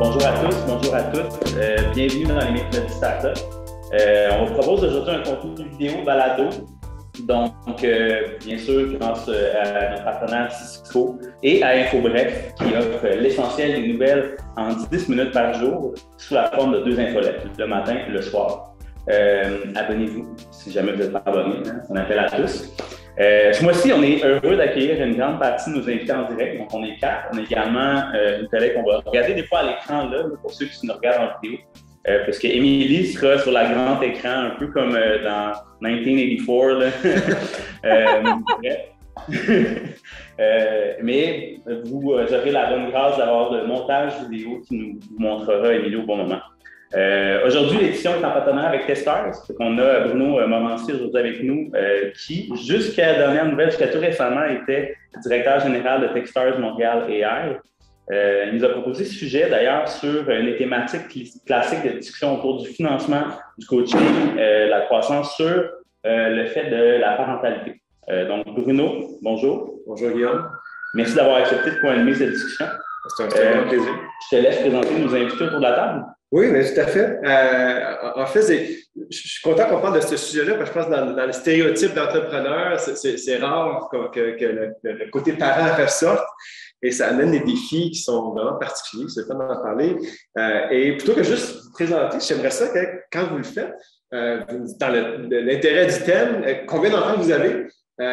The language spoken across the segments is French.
Bonjour à tous, bonjour à toutes. Bienvenue dans les Mercredis Startup. On vous propose aujourd'hui un contenu vidéo balado. Donc, bien sûr, grâce à notre partenaire Cisco et à InfoBref, qui offre l'essentiel des nouvelles en 10 minutes par jour sous la forme de 2 infolettes, le matin et le soir. Abonnez-vous si jamais vous n'êtes pas abonné, hein, c'est un appel à tous. Ce mois-ci, on est heureux d'accueillir une grande partie de nos invités en direct. Donc, on est 4. On a également une collègue qu'on va regarder des fois à l'écran, là, pour ceux qui nous regardent en vidéo. Parce qu'Émilie sera sur le grand écran, un peu comme dans 1984. Mais vous aurez la bonne grâce d'avoir le montage vidéo qui nous montrera Émilie au bon moment. Aujourd'hui, l'édition est en partenariat avec Testers. On a Bruno Morancy aujourd'hui avec nous, qui, jusqu'à la dernière nouvelle, jusqu'à tout récemment, était directeur général de Techstars Montréal AI. Il nous a proposé ce sujet d'ailleurs sur une thématique classique de discussion autour du financement, du coaching, la croissance sur le fait de la parentalité. Donc, Bruno, bonjour. Bonjour Guillaume. Merci d'avoir accepté de co-animer cette discussion. C'est un très grand plaisir. Je te laisse présenter nos invités autour de la table. Oui, mais tout à fait. En fait, je suis content qu'on parle de ce sujet-là parce que je pense que dans le stéréotype d'entrepreneur, c'est rare que le côté parent ressorte et ça amène des défis qui sont vraiment particuliers. C'est le temps d'en parler. Et plutôt que juste vous présenter, j'aimerais ça que quand vous le faites, dans l'intérêt du thème, combien d'enfants vous avez?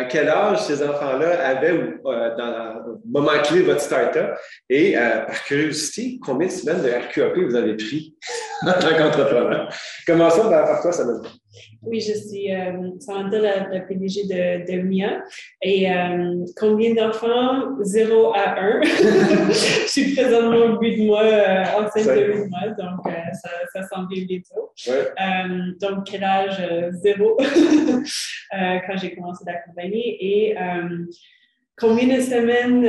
Quel âge ces enfants-là avaient dans le moment clé de votre start-up? Et par curiosité, combien de semaines de RQAP vous avez pris en tant qu'entrepreneur? Commençons par toi, Samantha. Oui, je suis Samantha, la PDG de MIA. Et combien d'enfants? 0 à 1. Je suis présentement 8 mois, enceinte de 8 mois, donc ça s'en vient bientôt. Ouais. Donc, quel âge? 0 quand j'ai commencé la compagnie. Et combien de semaines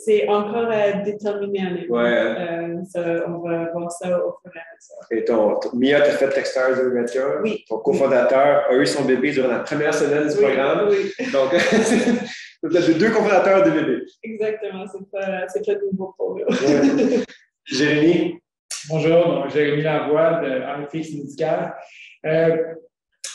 c'est encore à déterminer en événement. Ouais. On va voir ça au fur et à mesure. Et Mia, tu as fait Techstars de Média. Oui. Ton cofondateur a eu son bébé durant la première semaine du programme. Oui. Donc, vous êtes 2 cofondateurs de bébé. Exactement, c'est pas nouveau pour nous. Ouais. Jérémy. Bonjour, donc Jérémy Lavoie de AFX Médical.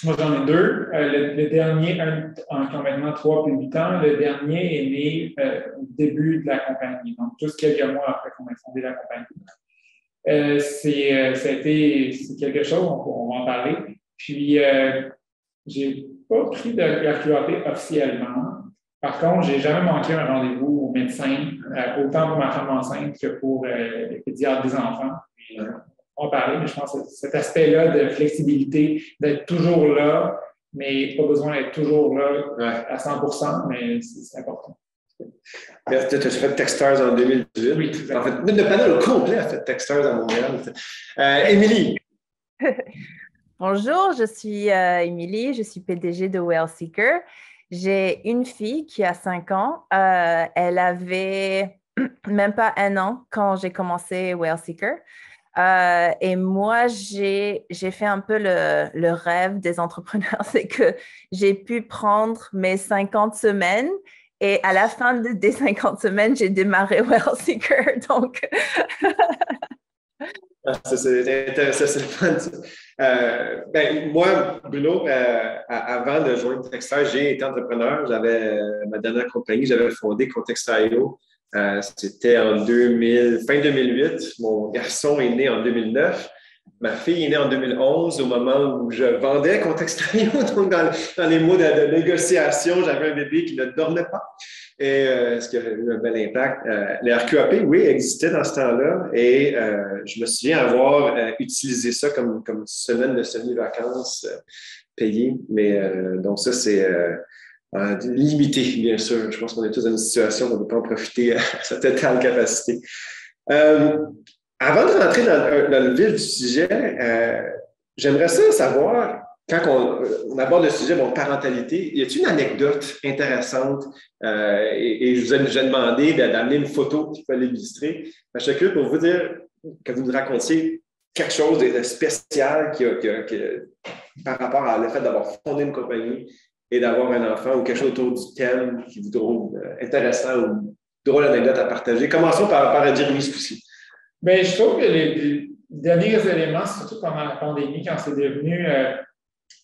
Moi, j'en ai 2. Le dernier, qui ont maintenant 3 puis 8 ans, le dernier est né au début de la compagnie, donc juste quelques mois après qu'on ait fondé la compagnie. C'est quelque chose, on va en parler. Puis, j'ai pas pris de RQAP officiellement. Par contre, j'ai jamais manqué un rendez-vous au médecin, autant pour ma femme enceinte que pour les pédiatres des enfants. Puis, on va parler, mais je pense que cet aspect-là de flexibilité, d'être toujours là, mais pas besoin d'être toujours là à 100%, mais c'est important. Tu as fait Techstars en 2018. Oui. En fait, le panel au complet a fait Techstars à Montréal. Émilie. Bonjour, je suis Émilie, je suis PDG de Wellseeker. J'ai une fille qui a 5 ans. Elle avait même pas 1 an quand j'ai commencé Wellseeker. Et moi, j'ai fait un peu le rêve des entrepreneurs, c'est que j'ai pu prendre mes 50 semaines et à la fin des 50 semaines, j'ai démarré Wellseeker. Donc, c'est intéressant, c'est le fun. Moi, Bruno, avant de joindre Techstars, j'ai été entrepreneur. J'avais ma dernière compagnie, j'avais fondé Contextio. C'était en fin 2008. Mon garçon est né en 2009. Ma fille est née en 2011, au moment où je vendais Contextio. Donc, dans les mois de négociation, j'avais un bébé qui ne dormait pas. Et ce qui a eu un bel impact. Les RQAP, oui, existaient dans ce temps-là. Et je me souviens avoir utilisé ça comme semaine de semi-vacances payée. Mais donc, ça, c'est limité, bien sûr. Je pense qu'on est tous dans une situation où on ne peut pas en profiter à sa totale capacité. Avant de rentrer dans le vif du sujet, j'aimerais ça savoir, quand on aborde le sujet de parentalité, y a-t-il une anecdote intéressante? Et je vous ai demandé d'amener une photo qui peut l'illustrer. Je suis curieux pour vous dire que vous nous racontiez quelque chose de spécial par rapport à le fait d'avoir fondé une compagnie et d'avoir un enfant ou quelque chose autour du thème qui vous trouve intéressant ou drôle anecdote à partager. Commençons par Jérémy ce coup-ci. Bien, je trouve que les derniers éléments, surtout pendant la pandémie, quand c'est devenu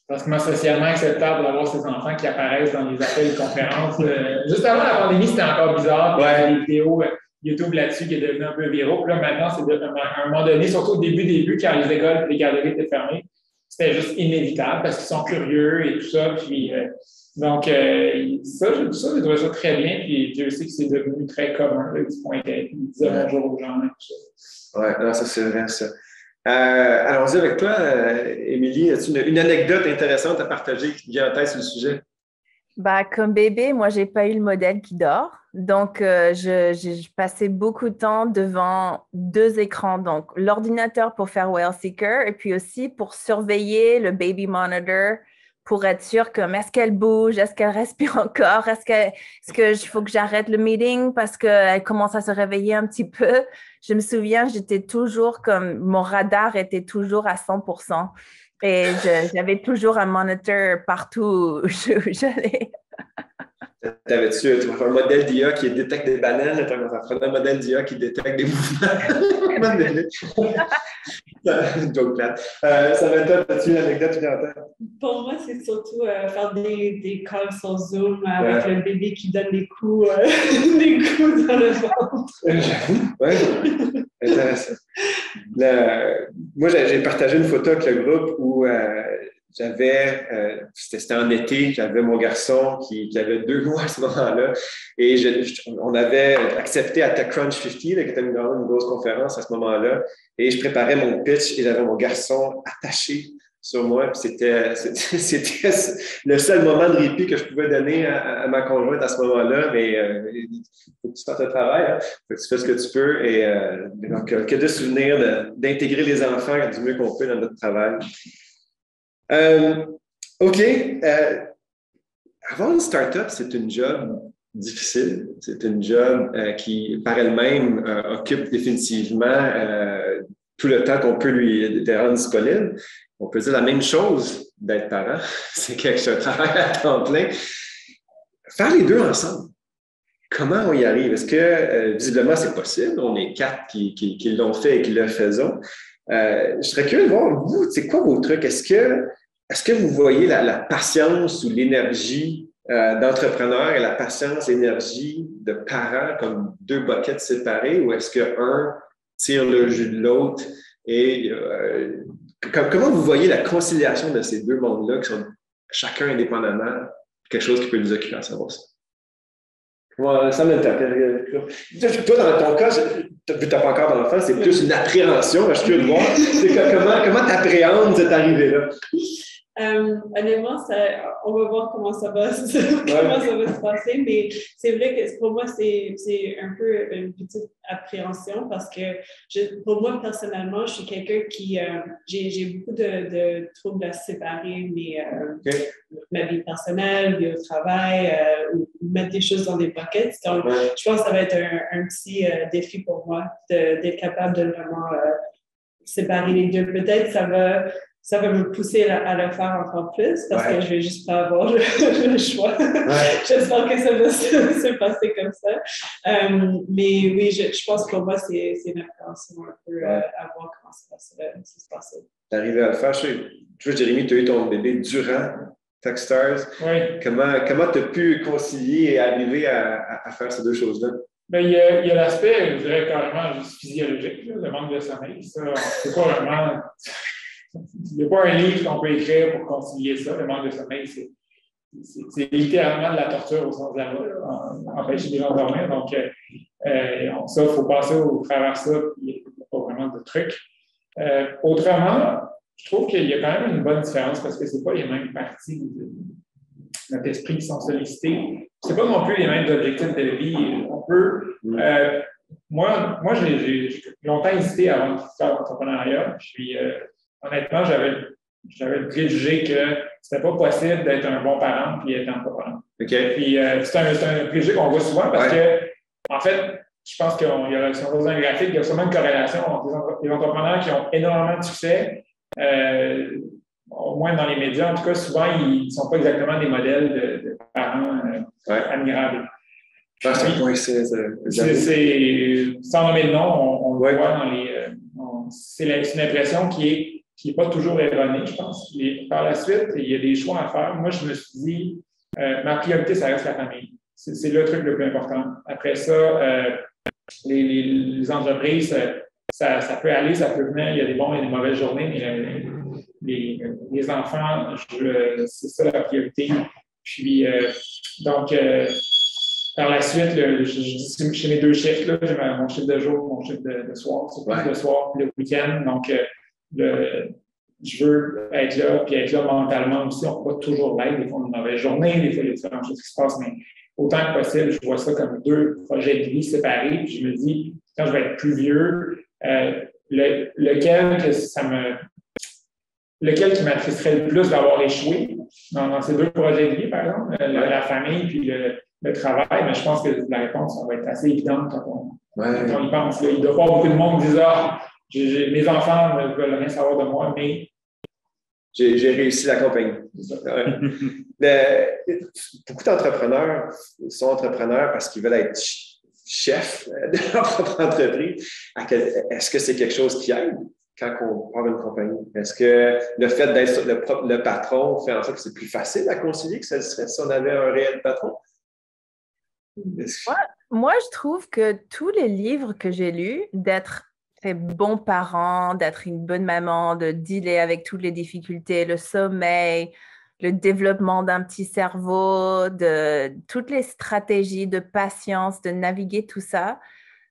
pratiquement socialement acceptable d'avoir ces enfants qui apparaissent dans les appels de conférences. Juste avant la pandémie, c'était encore bizarre. Il y avait des vidéos YouTube là-dessus qui est devenu un peu viraux. Puis là, maintenant, à un moment donné, surtout au début, quand les écoles et les garderies étaient fermées, c'était juste inévitable parce qu'ils sont curieux et tout ça. Puis, donc, ça, je trouve ça très bien. Puis, je sais que c'est devenu très commun, là, du point qu'ils disaient bonjour aux gens et tout ça. Oui, ça, c'est vrai, ça. Allons-y avec toi, Émilie. As-tu une anecdote intéressante à partager qui te vient en tête sur le sujet? Comme bébé, moi, j'ai pas eu le modèle qui dort. Donc, j'ai passé beaucoup de temps devant 2 écrans. Donc, l'ordinateur pour faire Well Seeker et puis aussi pour surveiller le baby monitor pour être sûr que est-ce qu'elle bouge, est-ce qu'elle respire encore, est-ce qu'il faut que j'arrête le meeting parce qu'elle commence à se réveiller un petit peu. Je me souviens, j'étais toujours mon radar était toujours à 100%. Et j'avais toujours un moniteur partout où j'allais. T'avais-tu un modèle d'IA qui détecte des bananes? Ça prenait un modèle d'IA qui détecte des mouvements. Donc, là. Samantha, as-tu une anecdote qui en tête? Pour moi, c'est surtout faire des calls sur Zoom avec le bébé qui donne des coups dans le ventre. J'avoue, oui. Intéressant. Moi, j'ai partagé une photo avec le groupe où c'était en été, j'avais mon garçon qui avait 2 mois à ce moment-là, et on avait accepté à TechCrunch 50, qui était une grosse conférence à ce moment-là, et je préparais mon pitch et j'avais mon garçon attaché sur moi, puis c'était le seul moment de répit que je pouvais donner à ma conjointe à ce moment-là, mais il faut que tu fasses le travail, hein? Faut que tu fais ce que tu peux, et donc, que de souvenirs d'intégrer les enfants du mieux qu'on peut dans notre travail. OK. Avoir une start-up, c'est une job difficile. C'est une job qui, par elle-même, occupe définitivement tout le temps qu'on peut lui rendre disponible. On peut dire la même chose d'être parent. C'est un travail à temps plein. Faire les deux ensemble. Comment on y arrive? Est-ce que, visiblement, c'est possible? On est 4 qui l'ont fait et qui le faisons. Je serais curieux de voir, vous, c'est quoi vos trucs? Est-ce que vous voyez la patience ou l'énergie d'entrepreneur et la patience et l'énergie de parents comme 2 buckets séparés, ou est-ce qu'un tire le jus de l'autre? Et comment vous voyez la conciliation de ces 2 mondes-là qui sont chacun indépendamment quelque chose qui peut nous occuper à savoir ça? Ça m'intéresse. Toi, dans ton cas, vu que tu n'as pas encore d'enfant, c'est plus une appréhension. Je suis curieux de voir. Comment tu appréhendes cette arrivée-là? Honnêtement, on va voir comment ça va se passer, mais c'est vrai que pour moi, c'est un peu une petite appréhension parce que pour moi, personnellement, je suis quelqu'un qui... j'ai beaucoup de troubles à séparer ma vie personnelle, vie au travail, ou mettre des choses dans des buckets. Donc, je pense que ça va être un petit défi pour moi d'être capable de vraiment séparer les deux. Peut-être ça va me pousser à le faire encore plus parce que je vais juste pas avoir le choix. J'espère que ça va se passer comme ça. Mais oui, je pense que pour moi, c'est une appréhension un peu à voir comment ça va se passer. Tu es arrivé à le faire. Tu vois, Jérémy, tu as eu ton bébé durant Techstars. Oui. Comment tu as pu concilier et arriver à faire ces 2 choses-là? Bien, il y a l'aspect, je dirais carrément juste physiologique, le manque de sommeil. Ça, c'est pas vraiment... Il n'y a pas un livre qu'on peut écrire pour concilier ça. Le manque de sommeil, c'est littéralement de la torture au sens de la mot, empêcher les gens de dormir. Donc, ça, il faut passer au travers de ça, puis il n'y a pas vraiment de trucs. Autrement, je trouve qu'il y a quand même une bonne différence parce que ce n'est pas les mêmes parties de notre esprit qui sont sollicités. Ce n'est pas non plus les mêmes objectifs de vie. On peut. Moi, j'ai longtemps hésité avant de faire l'entrepreneuriat. Puis, honnêtement, j'avais le préjugé que c'était pas possible d'être un bon parent puis être entrepreneur. Okay. Puis c'est un préjugé qu'on voit souvent parce que, en fait, je pense qu'il y a, si on pose un graphique, il y a sûrement une corrélation entre les entrepreneurs qui ont énormément de succès, au moins dans les médias, en tout cas, souvent, ils ne sont pas exactement des modèles de parents admirables. Ah, c'est un point, sans nommer de nom, on le voit dans les. C'est une impression qui est pas toujours erronée, je pense. Par la suite, il y a des choix à faire. Moi, je me suis dit, ma priorité, ça reste la famille. C'est le truc le plus important. Après ça, les entreprises, ça peut aller, ça peut venir. Il y a des bons et des mauvaises journées, mais les enfants, c'est ça la priorité. Puis, donc, par la suite, je dis chez mes deux chiffres, là, j'ai mon chiffre de jour, mon chiffre de soir, c'est plus le soir, le week-end. Donc, je veux être là, puis être là mentalement aussi. On ne peut pas toujours l'être. Des fois, on a une mauvaise journée, des fois, il y a différentes choses qui se passent, mais autant que possible, je vois ça comme deux projets de vie séparés. Puis je me dis, quand je vais être plus vieux, lequel qui m'attristerait le plus d'avoir échoué dans ces deux projets de vie, par exemple, la famille puis le travail, mais je pense que la réponse va être assez évidente quand on y pense. Là. Il doit y avoir beaucoup de monde qui disent « Ah, mes enfants ne veulent rien savoir de moi, mais… » J'ai réussi la compagnie. Beaucoup d'entrepreneurs sont entrepreneurs parce qu'ils veulent être chefs de leur propre entreprise. Est-ce que c'est quelque chose qui aide quand on parle d'une compagnie? Est-ce que le fait d'être le patron fait en sorte que c'est plus facile à concilier que ça serait si on avait un réel patron? Moi, je trouve que tous les livres que j'ai lus, d'être bon parent, d'être une bonne maman, de dealer avec toutes les difficultés, le sommeil, le développement d'un petit cerveau, de toutes les stratégies de patience, de naviguer tout ça,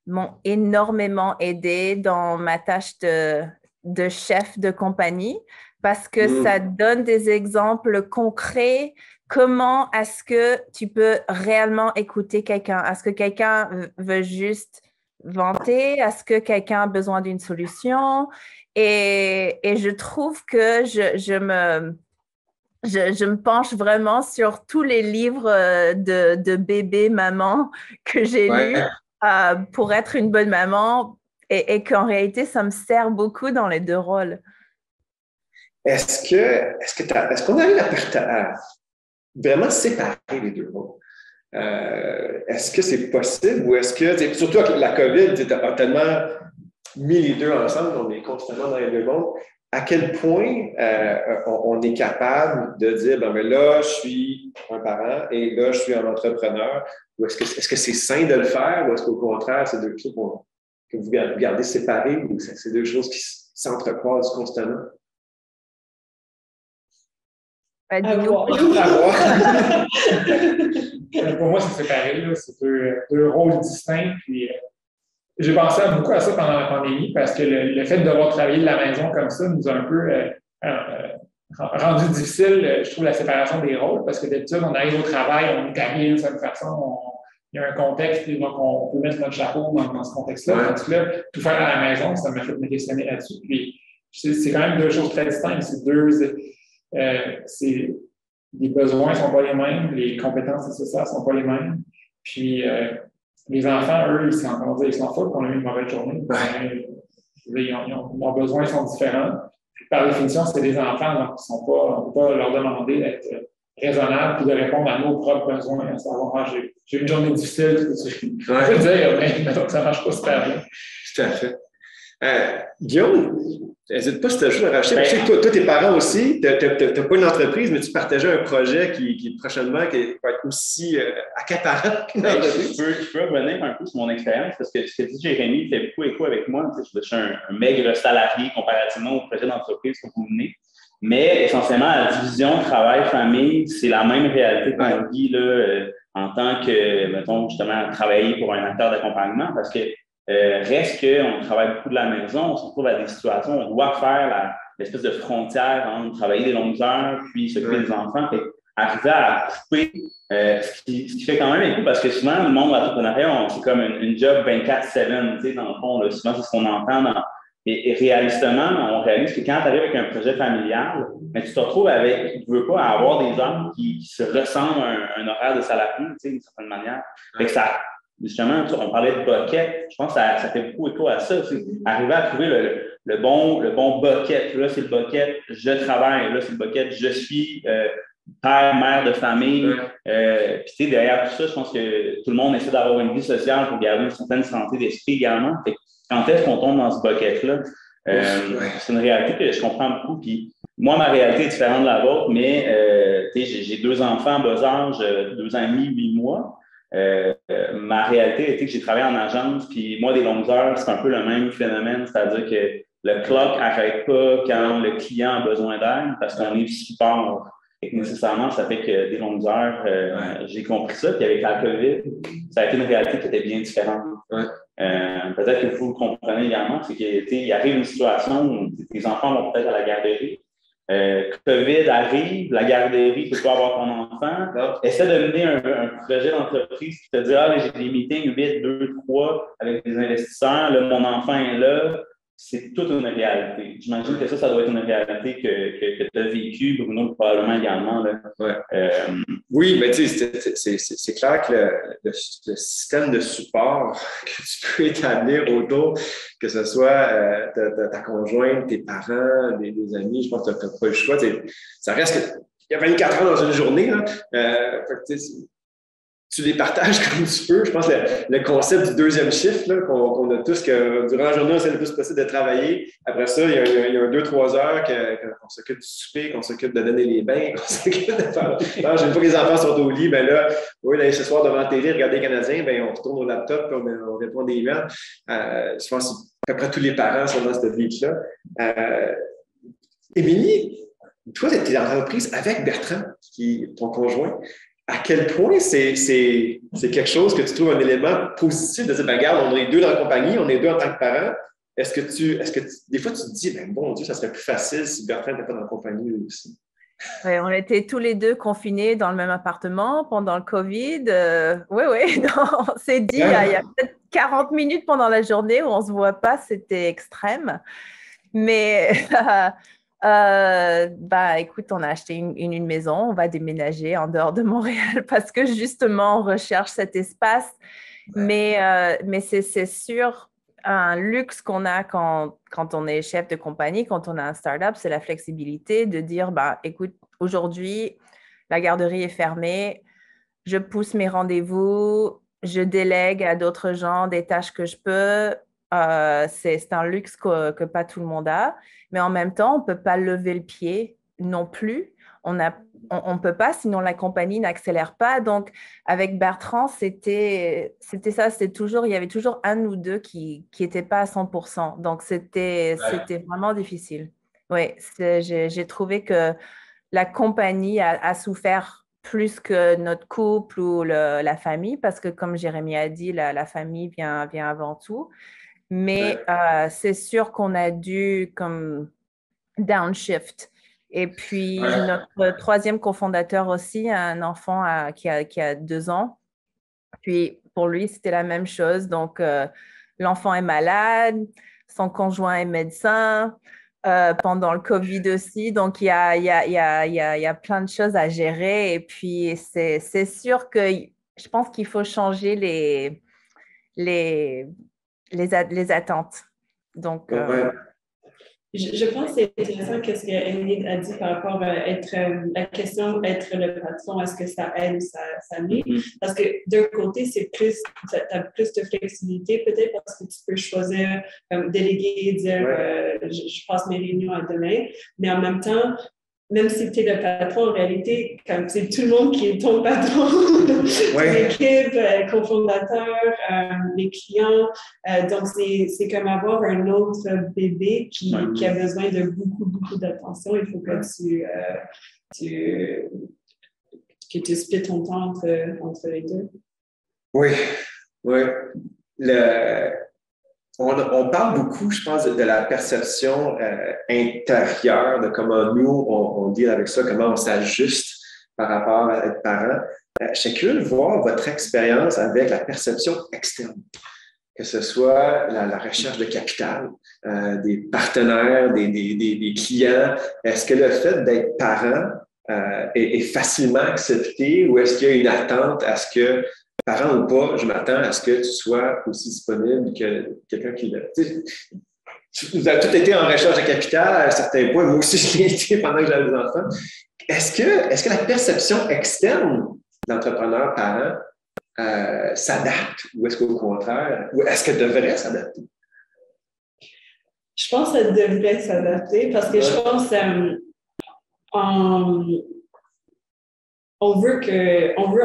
m'ont énormément aidé dans ma tâche de chef de compagnie parce que ça donne des exemples concrets. Comment est-ce que tu peux réellement écouter quelqu'un? Est-ce que quelqu'un veut juste vanter? Est-ce que quelqu'un a besoin d'une solution? Et je trouve que je me penche vraiment sur tous les livres de bébé, maman que j'ai lus pour être une bonne maman et qu'en réalité, ça me sert beaucoup dans les deux rôles. Est-ce qu'on arrive à vraiment séparer les deux rôles? Est-ce que c'est possible ou est-ce que, surtout avec la COVID, a tellement mis les deux ensemble, on est constamment dans les deux mondes, à quel point on est capable de dire, ben là, je suis un parent et là, je suis un entrepreneur, ou est-ce que c'est sain de le faire ou est-ce qu'au contraire, c'est deux choses que vous gardez séparées ou c'est deux choses qui s'entrecroisent constamment? Pour moi, c'est séparé. C'est deux rôles distincts. Puis, j'ai pensé beaucoup à ça pendant la pandémie parce que le fait de devoir travailler de la maison comme ça nous a un peu rendu difficile, je trouve, la séparation des rôles parce que d'habitude, on arrive au travail, on est habillé de cette façon, il y a un contexte, et donc on peut mettre notre chapeau dans ce contexte-là. Parce que là, tout faire à la maison, ça m'a fait me questionner là-dessus. Puis, c'est quand même deux choses très distinctes. Les besoins ne sont pas les mêmes, les compétences nécessaires ne sont pas les mêmes. Puis, les enfants, eux, ils s'en foutent qu'on a eu une mauvaise journée. Leurs besoins sont différents. Puis, par définition, c'est des enfants, donc on ne peut pas leur demander d'être raisonnables et de répondre à nos propres besoins. À savoir, j'ai eu une journée difficile, je peux dire, mais donc, ça ne marche pas super bien. Tout à fait. Guillaume, n'hésite pas si tu as juste à racheter. Je sais que toi, tes parents aussi, tu n'as pas une entreprise, mais tu partageais un projet qui prochainement qui va être aussi accaparant qu'une entreprise. Je peux revenir un peu sur mon expérience parce que ce que dit Jérémy fait beaucoup écho avec moi. Je suis un maigre salarié comparativement au projet d'entreprise que vous menez. Mais essentiellement, la division travail-famille, c'est la même réalité qu'on vit là, en tant que, mettons, justement, travailler pour un acteur d'accompagnement parce que reste qu'on travaille beaucoup de la maison, on se retrouve à des situations où on doit faire l'espèce de frontière entre travailler des longues heures puis s'occuper des enfants. Fait arriver à couper, ce qui fait quand même un coup parce que souvent, le monde de l'entrepreneuriat, c'est comme une job 24/7, tu sais, dans le fond, là, souvent c'est ce qu'on entend. Et réalistement, on réalise que quand tu arrives avec un projet familial, mais tu te retrouves avec, tu ne veux pas avoir des hommes qui se ressemblent à un horaire de salarié, tu sais, d'une certaine manière. Fait que ça. Justement, on parlait de bucket. Je pense que ça fait beaucoup écho à ça. Arriver à trouver le bon bucket. Là, c'est le bucket je travaille. Là, c'est le bucket je suis père, mère de famille. Puis, tu sais, derrière tout ça, je pense que tout le monde essaie d'avoir une vie sociale pour garder une certaine santé d'esprit également. Fait que quand est-ce qu'on tombe dans ce bucket-là? C'est une réalité que je comprends beaucoup. Puis, moi, ma réalité est différente de la vôtre, mais j'ai 2 enfants à bas âge, 2 ans et demi, 8 mois. Ma réalité était que j'ai travaillé en agence, puis moi, des longues heures, c'est un peu le même phénomène, c'est-à-dire que le clock n'arrête pas quand le client a besoin d'aide parce qu'on est du support. Et nécessairement, ça fait que des longues heures, j'ai compris ça. Puis avec la COVID, ça a été une réalité qui était bien différente. Peut-être que vous le comprenez également, c'est qu'il arrive une situation où tes enfants vont peut-être à la garderie. COVID arrive, la garderie, tu peux pas avoir ton enfant. Essaie de mener un projet d'entreprise qui te dit j'ai des meetings 8, 2, 3 avec des investisseurs, là, mon enfant est là. C'est toute une réalité. J'imagine que ça doit être une réalité que tu as vécue, Bruno, probablement également. Là. Oui, mais tu sais, c'est clair que le système de support que tu peux établir autour, que ce soit ta conjointe, tes parents, des amis, je pense que tu n'as pas le choix. Ça reste que il y a 24 heures dans une journée. Là, tu les partages comme tu peux. Je pense que le concept du deuxième shift qu'on a tous, que durant la journée, on essaie le plus possible de travailler. Après ça, il y a 2-3 heures qu'on s'occupe du souper, qu'on s'occupe de donner les bains, qu'on s'occupe de faire. Alors, une fois que les enfants sont au lit, ben là, ce soir, devant la télé, regarder les Canadiens, ben, on retourne au laptop, on répond des emails. Je pense qu'à peu près tous les parents sont dans cette vie-là. Émilie, toi, tu étais dans l'entreprise avec Bertrand, qui est ton conjoint. À quel point c'est quelque chose que tu trouves un élément positif de dire, regarde, on est 2 dans la compagnie, on est 2 en tant que parents. Est-ce que des fois, tu te dis, bon Dieu, ça serait plus facile si Bertrand n'était pas dans la compagnie aussi? Oui, on était tous les 2 confinés dans le même appartement pendant le COVID. Oui, on s'est dit, il y a peut-être 40 minutes pendant la journée où on ne se voit pas, c'était extrême. Mais écoute, on a acheté une maison, on va déménager en dehors de Montréal parce que justement, on recherche cet espace. Mais c'est sûr, un luxe qu'on a quand on est chef de compagnie, quand on a un start-up, c'est la flexibilité de dire, écoute, aujourd'hui, la garderie est fermée, je pousse mes rendez-vous, je délègue à d'autres gens des tâches que je peux. C'est un luxe que pas tout le monde a, mais en même temps, on ne peut pas lever le pied non plus. On ne peut pas, sinon la compagnie n'accélère pas. Donc, avec Bertrand, c'était ça. Il y avait toujours un ou 2 qui n'étaient pas à 100%. Donc, c'était vraiment difficile. Oui, j'ai trouvé que la compagnie a souffert plus que notre couple ou la famille, parce que comme Jérémie a dit, la famille vient avant tout. Mais c'est sûr qu'on a dû comme downshift. Et puis, notre 3e cofondateur aussi a un enfant qui a 2 ans. Puis, pour lui, c'était la même chose. Donc, l'enfant est malade, son conjoint est médecin, pendant le COVID aussi. Donc, il y a plein de choses à gérer. Et puis, c'est sûr que je pense qu'il faut changer les attentes. Donc, je pense que c'est intéressant ce qu'Emily a dit par rapport à la question d'être le patron, est-ce que ça aide ou ça nuit? Parce que d'un côté, tu as plus de flexibilité, peut-être parce que tu peux choisir, déléguer, dire je passe mes réunions à demain, mais en même temps, même si tu es le patron, en réalité, comme c'est tout le monde qui est ton patron, l'équipe, cofondateur, les clients. Donc, c'est comme avoir un autre bébé qui a besoin de beaucoup d'attention. Il faut que tu splits ton temps entre les 2. Oui. On parle beaucoup, je pense, de la perception intérieure, de comment nous, on deal avec ça, comment on s'ajuste par rapport à être parent. Je suis curieux de voir votre expérience avec la perception externe, que ce soit la recherche de capital, des partenaires, des clients. Est-ce que le fait d'être parent est facilement accepté ou est-ce qu'il y a une attente à ce que parent ou pas, je m'attends à ce que tu sois aussi disponible que quelqu'un qui l'a. Vous avez tous été en recherche de capital à un certain point. Moi aussi, je l'ai été pendant que j'avais des enfants. est-ce que la perception externe d'entrepreneur-parent s'adapte ou est-ce qu'au contraire, ou est-ce qu'elle devrait s'adapter? Je pense qu'elle devrait s'adapter parce que je pense on veut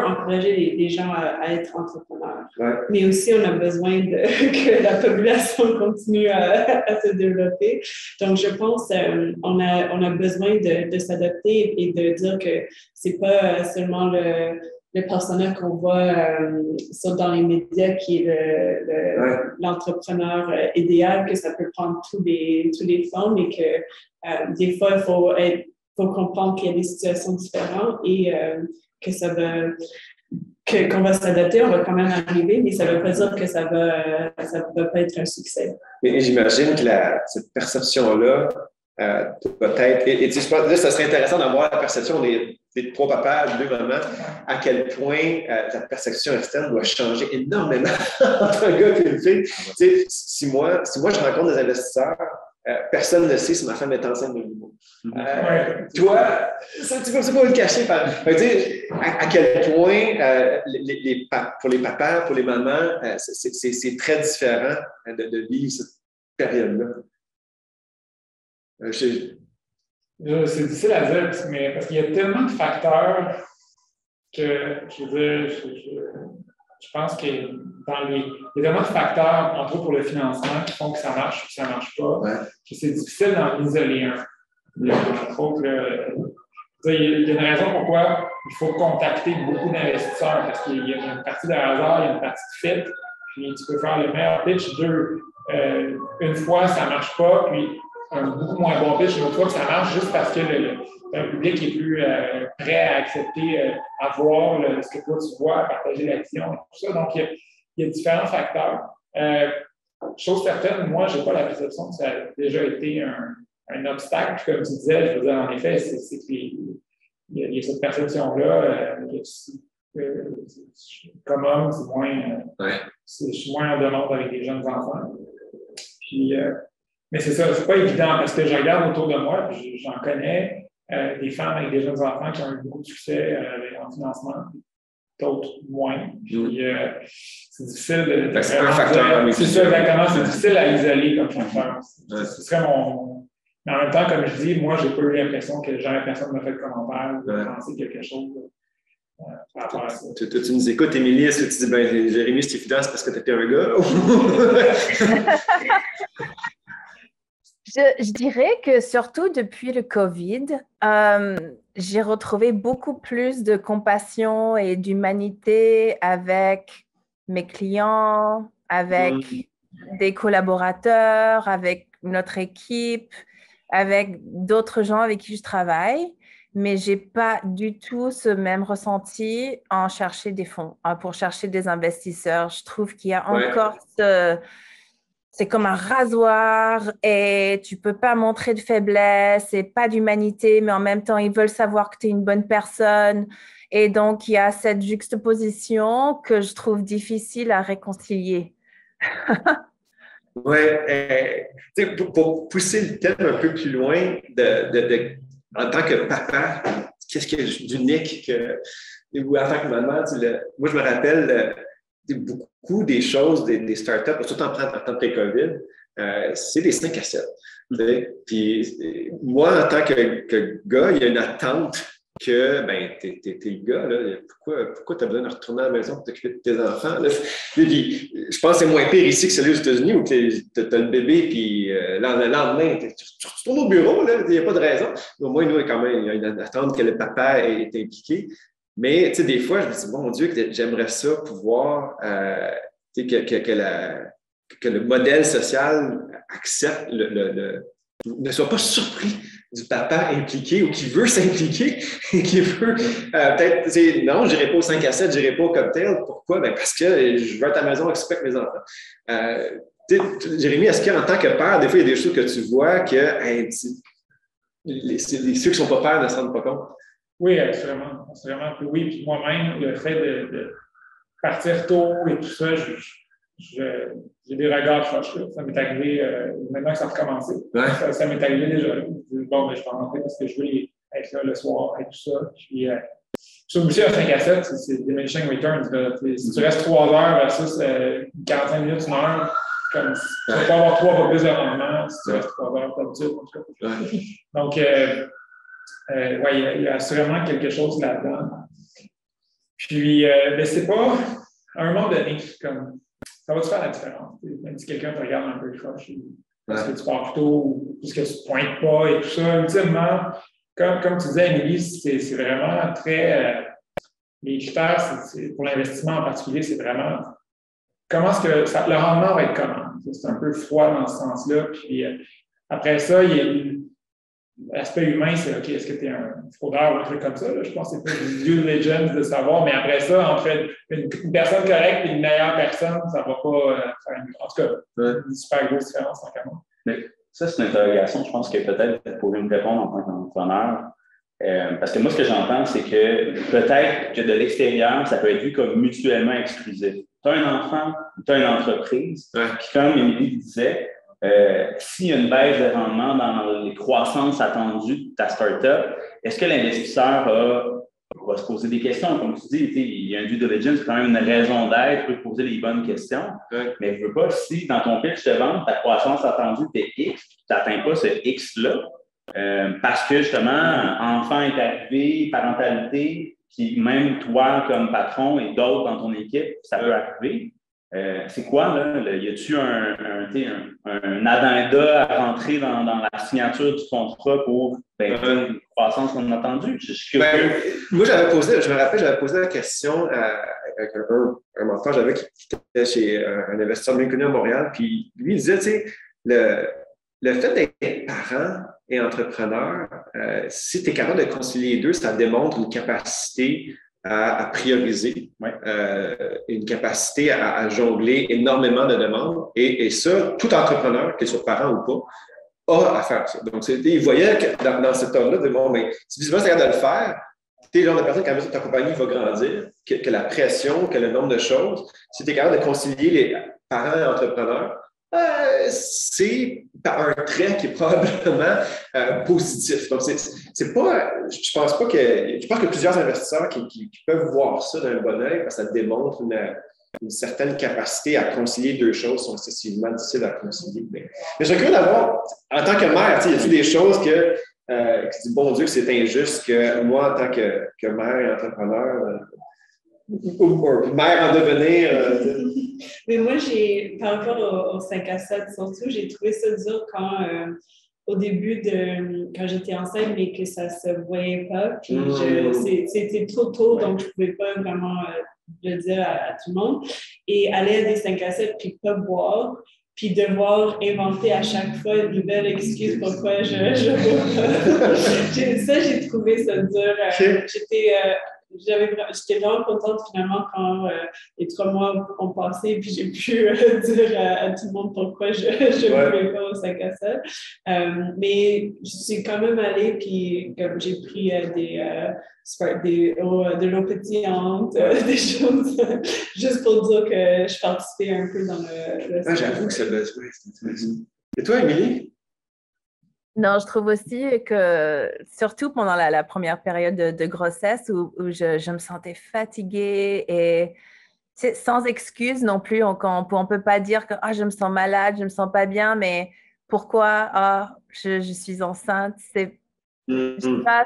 encourager les gens à être entrepreneurs. Ouais. Mais aussi, on a besoin que la population continue à se développer. Donc, je pense qu'on a besoin de s'adapter et de dire que c'est pas seulement le personnel qu'on voit dans les médias qui est l'entrepreneur idéal, que ça peut prendre tous les formes et que des fois, il faut comprendre qu'il y a des situations différentes et qu'on va s'adapter, on va quand même arriver, mais ça ne veut pas dire que ça va pas être un succès. Et j'imagine que cette perception-là doit être... Et je pense que ça serait intéressant d'avoir la perception des trois papas, deux mamans, à quel point la perception externe doit changer énormément entre un gars et une fille. Tu sais, si moi, je rencontre des investisseurs, personne ne sait si ma femme est enceinte de nouveau. Toi, ça, tu ne peux pas le cacher. À quel point, pour les papas, pour les mamans, c'est très différent de vivre cette période-là. C'est difficile à dire, mais parce qu'il y a tellement de facteurs que, je veux dire, je pense qu'il y a tellement de facteurs, entre autres pour le financement, qui font que ça marche ou que ça ne marche pas, que c'est difficile d'en isoler un. Il y a une raison pourquoi il faut contacter beaucoup d'investisseurs, parce qu'il y a une partie de hasard, il y a une partie de fit, puis tu peux faire le meilleur pitch, une fois ça ne marche pas, puis un beaucoup moins bon pitch, une autre fois que ça marche juste parce que un public est plus prêt à accepter, à voir ce que toi tu vois, à partager la vision et tout ça. Donc, il y a différents facteurs. Chose certaine, moi, je n'ai pas la perception que ça a déjà été un obstacle. Comme tu disais, je veux dire, en effet, c'est qu'il y a cette perception-là. Comme homme, c'est moins, je suis moins en demande avec des jeunes enfants. Puis, mais c'est ça, c'est pas évident parce que je regarde autour de moi, puis j'en connais des femmes avec des jeunes enfants qui ont eu beaucoup de succès en financement, d'autres moins. Puis c'est difficile de c'est un facteur. C'est ça, exactement. C'est difficile à isoler comme facteur. Ce serait mon. Mais en même temps, comme je dis, moi, j'ai pas eu l'impression que jamais personne ne m'a fait de commentaire ou de penser quelque chose. Tu nous écoutes, Émilie, est-ce que tu dis, Jérémy, c'est évident, c'est parce que tu étais un gars? Je dirais que surtout depuis le COVID, j'ai retrouvé beaucoup plus de compassion et d'humanité avec mes clients, avec des collaborateurs, avec notre équipe, avec d'autres gens avec qui je travaille. Mais je n'ai pas du tout ce même ressenti en chercher des fonds, pour chercher des investisseurs. Je trouve qu'il y a encore c'est comme un rasoir et tu ne peux pas montrer de faiblesse et pas d'humanité, mais en même temps, ils veulent savoir que tu es une bonne personne. Et donc, il y a cette juxtaposition que je trouve difficile à réconcilier. Oui, pour pousser le thème un peu plus loin, en tant que papa, qu'est-ce qu'il y a d'unique ou en tant que maman? Moi, je me rappelle beaucoup des choses, des startups, surtout en temps pré-COVID, c'est des 5 à 7. Puis moi, en tant que gars, il y a une attente que, t'es le gars, là, pourquoi tu as besoin de retourner à la maison pour t'occuper de tes enfants? Là? Puis, je pense que c'est moins pire ici que celui aux États-Unis où tu as le bébé, puis le lendemain, tu retournes au bureau, il n'y a pas de raison. Au moins, nous, quand même, il y a une attente que le papa est impliqué. Mais, tu sais, des fois, je me dis, mon Dieu, j'aimerais ça pouvoir, que le modèle social accepte ne soit pas surpris du papa impliqué ou qui veut s'impliquer et qui veut peut-être, non, je n'irai pas au 5 à 7, je n'irai pas au cocktail. Pourquoi? Parce que je veux être à la maison occupé avec mes enfants. Jérémy, est-ce qu'en tant que père, des fois, il y a des choses que tu vois que ceux qui ne sont pas pères ne se rendent pas compte? Oui, absolument. Oui, puis moi-même, le fait de partir tôt et tout ça, j'ai des regards fâchés. Ça m'est arrivé, maintenant que ça a recommencé, ça m'est arrivé déjà. Bon, je vais en rentrer parce que je veux être là le soir et tout ça. Puis, ça aussi, un 5 à 7, c'est diminishing returns. Là. Si tu restes 3 heures versus 45 minutes, 1 heure, comme, tu vas pas avoir 3 fois plus de rendement si tu restes 3 heures d'habitude. Donc, il y a assurément quelque chose là-dedans. Puis, mais c'est pas, à un moment donné, comme, ça va te faire la différence. Même si quelqu'un te regarde un peu croche, parce que tu pars plus tôt, ou parce que tu ne pointes pas et tout ça, ultimement, comme tu disais, Émilie, c'est vraiment très. Les critères, pour l'investissement en particulier, c'est vraiment comment est-ce que le rendement va être comment. C'est un peu froid dans ce sens-là. Puis après ça, il y a l'aspect humain, c'est OK, est-ce que tu es un fraudeur ou un truc comme ça? Là? Je pense que c'est pas du due diligence de savoir, mais après ça, entre une personne correcte et une meilleure personne, ça ne va pas faire en tout cas, une super grosse différence en commun. Mais ça, c'est une interrogation, je pense que peut-être vous pourriez me répondre en tant qu'entrepreneur. Parce que moi, ce que j'entends, c'est que peut-être que de l'extérieur, ça peut être vu comme mutuellement exclusif. Tu as un enfant, tu as une entreprise, puis comme Émilie disait, s'il y a une baisse de rendement dans les croissances attendues de ta start-up, est-ce que l'investisseur va se poser des questions? Comme tu dis, il y a un due diligence, c'est quand même une raison d'être, tu peux poser les bonnes questions. Mais je ne veux pas, si dans ton pitch de vente, ta croissance attendue est X, tu n'atteins pas ce X-là, parce que justement, enfant est arrivé, parentalité, puis même toi comme patron et d'autres dans ton équipe, ça peut arriver. C'est quoi, là? Y a-tu un addenda à rentrer dans la signature du contrat pour une croissance non attendue? Moi, je me rappelle, j'avais posé la question à un mentor qui était chez un investisseur bien connu à Montréal, puis lui, il disait, tu sais, le fait d'être parent et entrepreneur, si tu es capable de concilier les deux, ça démontre une capacité à prioriser, une capacité à jongler énormément de demandes. Et ça, tout entrepreneur, qu'il soit parent ou pas, a à faire ça. Donc, il voyait que dans cet ordre-là, si visiblement tu es capable de le faire, tu es le genre de personne, quand ta compagnie va grandir, que la pression, que le nombre de choses, si tu es capable de concilier les parents et entrepreneurs, c'est un trait qui est probablement positif. Donc, c'est pas, je pense que plusieurs investisseurs qui peuvent voir ça d'un bon œil, parce que ça démontre une certaine capacité à concilier deux choses qui sont excessivement difficiles à concilier. Mais je suis curieux d'avoir, en tant que mère, y a-t-il des choses que tu dis, bon Dieu, que c'est injuste que moi, en tant que mère et entrepreneur, ou mère en devenir. Mais moi, par rapport au 5 à 7, surtout, j'ai trouvé ça dur quand, au début quand j'étais enceinte, mais que ça se voyait pas. Puis c'était trop tôt, donc je pouvais pas vraiment le dire à tout le monde. Et aller à des 5 à 7, puis pas boire, puis devoir inventer à chaque fois une nouvelle excuse pourquoi je ça, j'ai trouvé ça dur. J'étais vraiment contente finalement quand les 3 mois ont passé puis j'ai pu dire à tout le monde pourquoi je ne voulais pas au 5 à 7. Mais je suis quand même allée puis comme j'ai pris de l'eau pétillante, des choses juste pour dire que je participais un peu dans le j'avoue que c'est besoin. Et toi, Émilie? Non, je trouve aussi que, surtout pendant la première période de grossesse où je me sentais fatiguée et sans excuse non plus, on ne peut pas dire que je me sens malade, je ne me sens pas bien, mais pourquoi je suis enceinte? C'est pas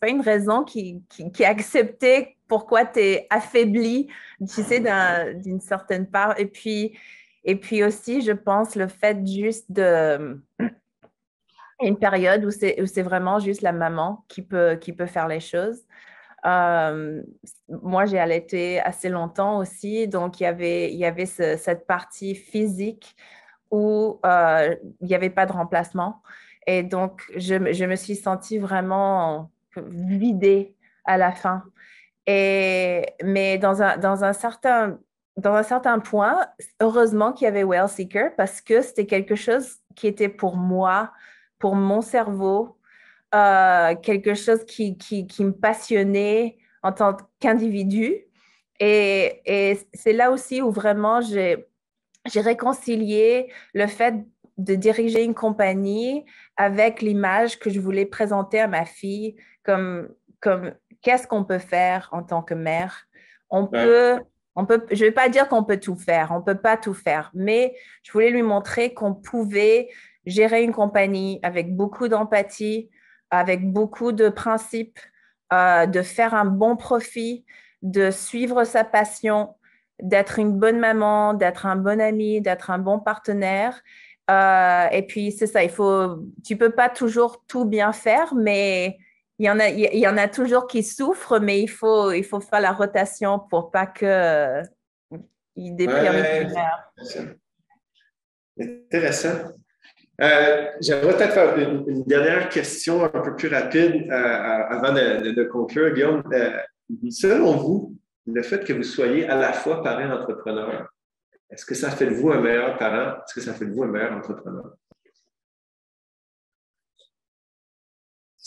une raison qui est acceptée pourquoi tu es affaiblie, tu sais, d'une certaine part. Et puis aussi, je pense, le fait juste de... une période où c'est vraiment juste la maman qui peut faire les choses. Moi, j'ai allaité assez longtemps aussi, donc il y avait cette partie physique où il n'y avait pas de remplacement. Et donc, je me suis sentie vraiment vidée à la fin. Mais dans un certain point, heureusement qu'il y avait Well Seeker parce que c'était quelque chose qui était pour moi, pour mon cerveau, quelque chose qui me passionnait en tant qu'individu. Et c'est là aussi où vraiment j'ai réconcilié le fait de diriger une compagnie avec l'image que je voulais présenter à ma fille, comme qu'est-ce qu'on peut faire en tant que mère. Je ne vais pas dire qu'on peut tout faire, on ne peut pas tout faire, mais je voulais lui montrer qu'on pouvait gérer une compagnie avec beaucoup d'empathie, avec beaucoup de principes, de faire un bon profit, de suivre sa passion, d'être une bonne maman, d'être un bon ami, d'être un bon partenaire. Et puis, c'est ça, tu ne peux pas toujours tout bien faire, mais il y en a toujours qui souffrent, mais il faut faire la rotation pour pas qu'ils dépriment l'humeur. Intéressant. J'aimerais peut-être faire une dernière question un peu plus rapide avant de conclure, Guillaume. Selon vous, le fait que vous soyez à la fois parent et entrepreneur, est-ce que ça fait de vous un meilleur parent? Est-ce que ça fait de vous un meilleur entrepreneur?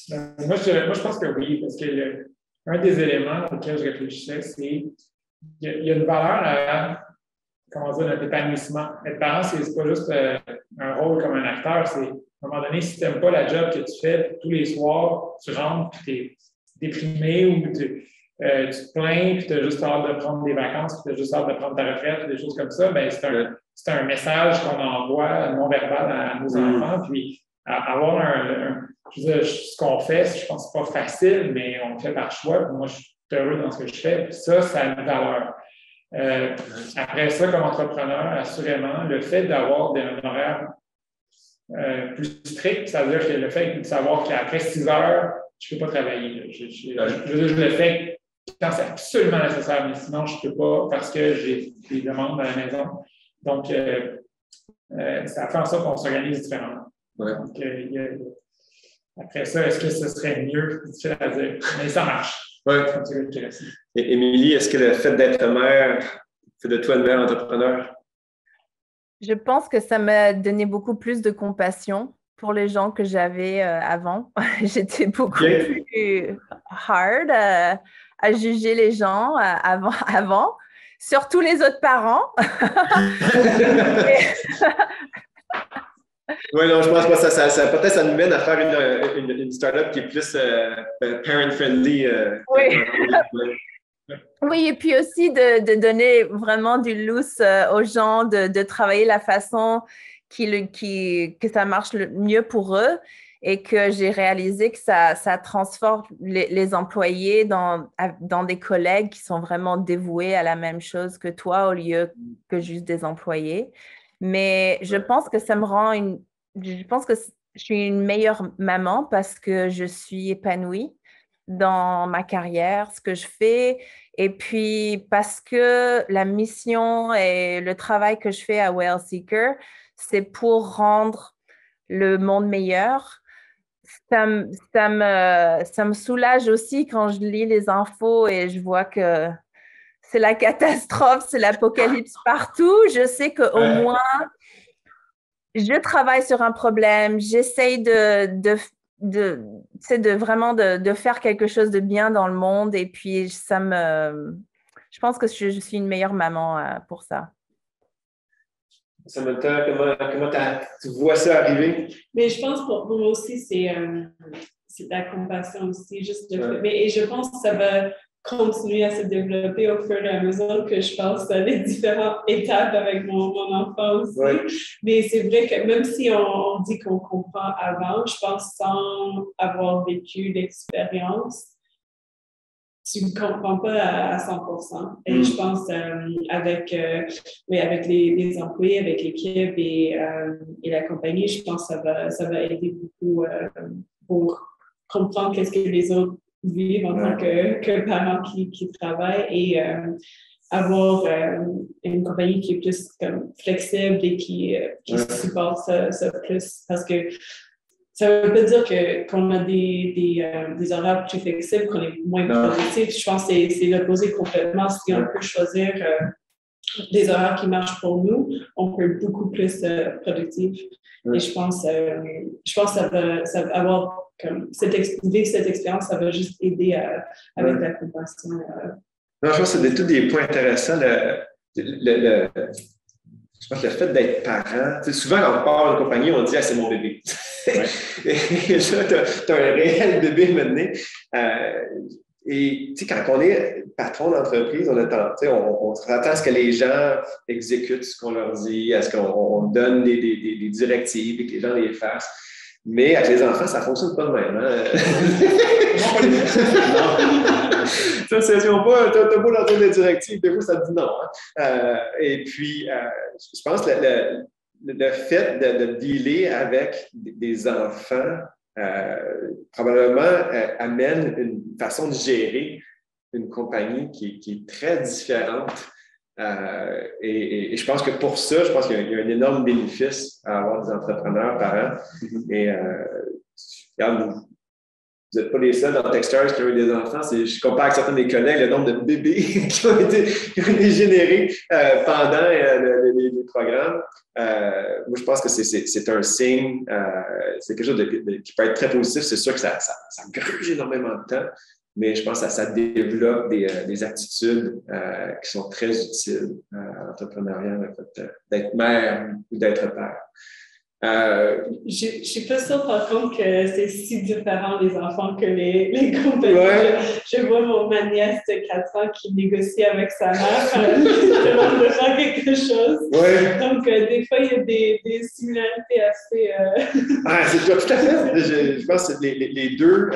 Moi, je pense que oui, parce que un des éléments auxquels je réfléchissais, c'est qu'il y a une valeur à notre épanouissement. Être parent, c'est pas juste un rôle comme un acteur, c'est à un moment donné, si tu n'aimes pas la job que tu fais tous les soirs, tu rentres, tu es déprimé ou tu te plains, puis tu as juste hâte de prendre des vacances, puis tu as juste hâte de prendre ta retraite, des choses comme ça, bien, c'est un message qu'on envoie non-verbal à nos enfants, puis avoir ce qu'on fait, je pense que c'est pas facile, mais on le fait par choix, puis moi, je suis heureux dans ce que je fais, puis ça a une valeur. Après ça, comme entrepreneur, assurément, le fait d'avoir un horaire plus strict, ça veut dire que le fait de savoir qu'après 6 heures, je ne peux pas travailler. Je le fais quand c'est absolument nécessaire, mais sinon, je ne peux pas parce que j'ai des demandes à la maison. Donc, ça fait en sorte qu'on s'organise différemment. Ouais. Donc, après ça, est-ce que ce serait mieux? C'est difficile à dire, mais ça marche. Oui. Et Émilie, est-ce que le fait d'être mère fait de toi une meilleure entrepreneur? Je pense que ça m'a donné beaucoup plus de compassion pour les gens que j'avais avant. J'étais beaucoup plus hard à juger les gens avant, surtout les autres parents. Oui, non, je pense pas. Peut-être ça nous mène à faire une start-up qui est plus parent-friendly. Oui, et puis aussi de donner vraiment du loose aux gens, de travailler la façon que ça marche le mieux pour eux et que j'ai réalisé que ça transforme les employés dans des collègues qui sont vraiment dévoués à la même chose que toi au lieu que juste des employés. Mais je pense que je pense que je suis une meilleure maman parce que je suis épanouie dans ma carrière, ce que je fais, et puis parce que la mission et le travail que je fais à Well Seeker, c'est pour rendre le monde meilleur. Ça me soulage aussi quand je lis les infos et je vois que c'est la catastrophe, c'est l'apocalypse partout. Je sais qu'au moins, je travaille sur un problème, j'essaye de vraiment de faire quelque chose de bien dans le monde et puis je pense que je suis une meilleure maman pour ça. Samantha, comment tu vois ça arriver? Mais je pense pour moi aussi, c'est de la compassion aussi, juste et je pense que ça va continuer à se développer au fur et à mesure que je passe les différentes étapes avec mon enfant aussi. Ouais. Mais c'est vrai que même si on dit qu'on comprend avant, je pense sans avoir vécu l'expérience, tu ne comprends pas à 100%. Et je pense avec les employés, avec l'équipe et la compagnie, je pense que ça va aider beaucoup pour comprendre qu'est-ce que les autres vivre en tant que parent qui travaille et avoir une compagnie qui est plus comme flexible et qui supporte ça plus. Parce que ça ne veut pas dire qu'on a des horaires plus flexibles, qu'on est moins productif. Je pense que c'est l'opposé complètement. Si on peut choisir des horaires qui marchent pour nous, on peut être beaucoup plus productif. Et je pense que ça va avoir comme vivre cette expérience, ça va juste aider avec la compassion. Non, je pense que c'est tous des points intéressants. Je je pense que le fait d'être parent, souvent quand on part d'une compagnie, on dit « Ah, c'est mon bébé ». Et là, tu as un réel bébé maintenant. Et quand on est patron d'entreprise, on s'attend à ce que les gens exécutent ce qu'on leur dit, à ce qu'on donne des directives et que les gens les fassent. Mais avec les enfants, ça ne fonctionne pas de même. Hein? Ils n'ont pas, t'as beau leur donner des directives, des fois, ça te dit non. Hein? Et puis, je pense que le fait de dealer avec des enfants probablement amène une façon de gérer une compagnie qui est très différente. Et je pense que pour ça, je pense qu'il y a un énorme bénéfice à avoir des entrepreneurs parents. Et regarde, vous n'êtes pas les seuls dans Techstars qui ont eu des enfants. Je compare avec certains de mes collègues le nombre de bébés qui ont été générés pendant les programmes. Moi, je pense que c'est un signe, c'est quelque chose qui peut être très positif. C'est sûr que ça gruge énormément de temps, mais je pense que ça développe des attitudes qui sont très utiles à l'entrepreneuriat, d'être mère ou d'être père. Je suis pas sûre, par contre, que c'est si différent les enfants que les compagnies. Ouais. Je vois ma nièce de 4 ans qui négocie avec sa mère quand elle lui demande de faire quelque chose. Ouais. Donc, des fois, il y a des similarités assez... C'est tout à fait. Je pense que les deux,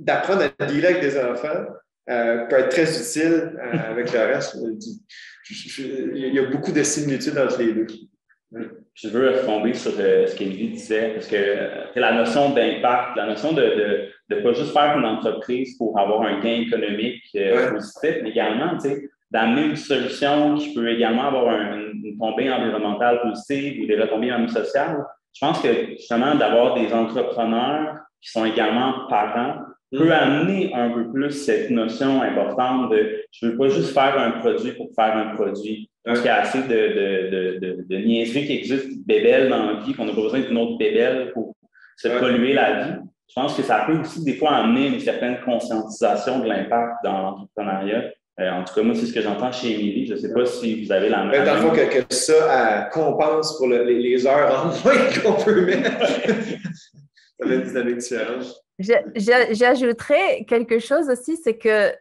d'apprendre à dealer avec des enfants peut être très utile avec le reste. Il y a beaucoup de similitudes entre les deux. Je veux retomber sur ce qu'Émilie disait, parce que la notion d'impact, la notion de ne pas juste faire une entreprise pour avoir un gain économique positif, mais également d'amener une solution qui peut également avoir une tombée environnementale positive ou des retombées même sociales. Je pense que justement d'avoir des entrepreneurs qui sont également parents peut amener un peu plus cette notion importante de je ne veux pas juste faire un produit pour faire un produit. Parce qu'il y a assez de niaiseries qui existent, de bébelles dans la vie, qu'on n'a pas besoin d'une autre bébelle pour se polluer la vie. Je pense que ça peut aussi des fois amener une certaine conscientisation de l'impact dans l'entrepreneuriat. En tout cas, moi, c'est ce que j'entends chez Émilie. Je ne sais pas si vous avez la même... Dans le fond, que ça compense pour les heures en moins qu'on peut mettre. Ça va être une dynamique différente. J'ajouterais quelque chose aussi, c'est que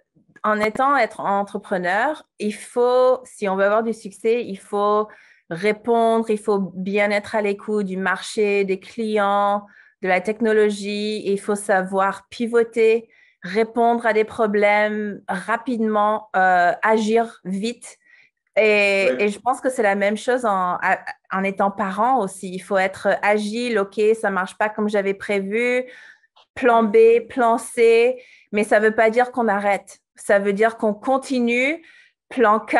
être entrepreneur, il faut, si on veut avoir du succès, il faut répondre, il faut bien être à l'écoute du marché, des clients, de la technologie. Il faut savoir pivoter, répondre à des problèmes rapidement, agir vite. Et je pense que c'est la même chose en étant parent aussi. Il faut être agile, OK, ça ne marche pas comme j'avais prévu, plan B, plan C, mais ça ne veut pas dire qu'on arrête. Ça veut dire qu'on continue, plan K,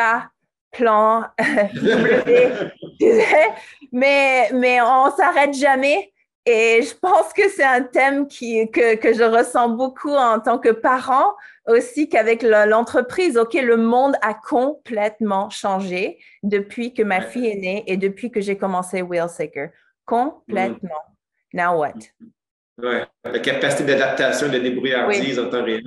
plan W, mais on ne s'arrête jamais. Et je pense que c'est un thème que je ressens beaucoup en tant que parent aussi qu'avec l'entreprise. OK, le monde a complètement changé depuis que ma fille est née et depuis que j'ai commencé Whale Seeker. Complètement. Now what? Oui, la capacité d'adaptation, de débrouillardise en temps réel.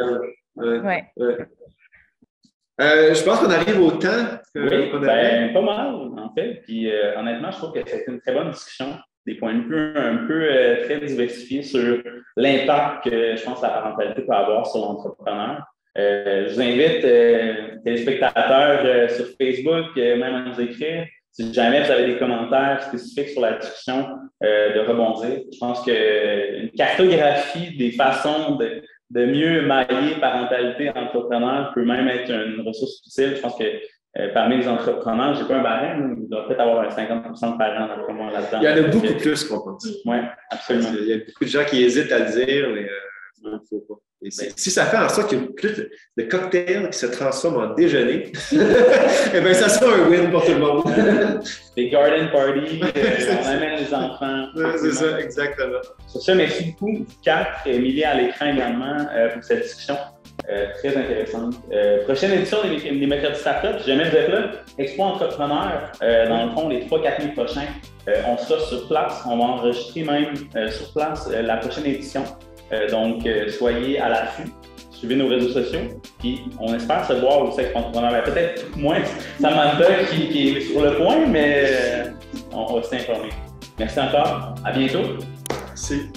Je pense qu'on arrive au temps. Pas mal, en fait. Puis honnêtement, je trouve que c'était une très bonne discussion. Des points de vue un peu très diversifiés sur l'impact que je pense que la parentalité peut avoir sur l'entrepreneur. Je vous invite, téléspectateurs sur Facebook, même à nous écrire. Si jamais vous avez des commentaires spécifiques sur la discussion, de rebondir. Je pense qu'une cartographie des façons de mieux mailler parentalité entrepreneur peut même être une ressource utile. Je pense que parmi les entrepreneurs, je n'ai pas un barème, il doit peut-être avoir un 50% de parents d'après moi là-dedans. Il y en a beaucoup plus qu'on pense. Oui, absolument. Il y a beaucoup de gens qui hésitent à le dire, mais il ne faut pas. Et si ça fait en sorte qu'il y a plus de cocktails qui se transforment en déjeuner, eh bien, ça sera un win pour tout le monde. Des garden parties, on amène les enfants. C'est ça, exactement. Sur ça, merci beaucoup, vous quatre, Émilie à l'écran également, pour cette discussion très intéressante. Prochaine édition des Mercredis Startup, si jamais vous êtes là, Expo Entrepreneur, dans le fond, les 3-4 mois prochains, on sera sur place, on va enregistrer même sur place la prochaine édition. Donc, soyez à l'affût suivez nos réseaux sociaux. Puis on espère se voir au Sexe Entrepreneur. Peut-être moins Samantha qui est sur le point, mais on va s'informer. Merci encore. À bientôt. Merci.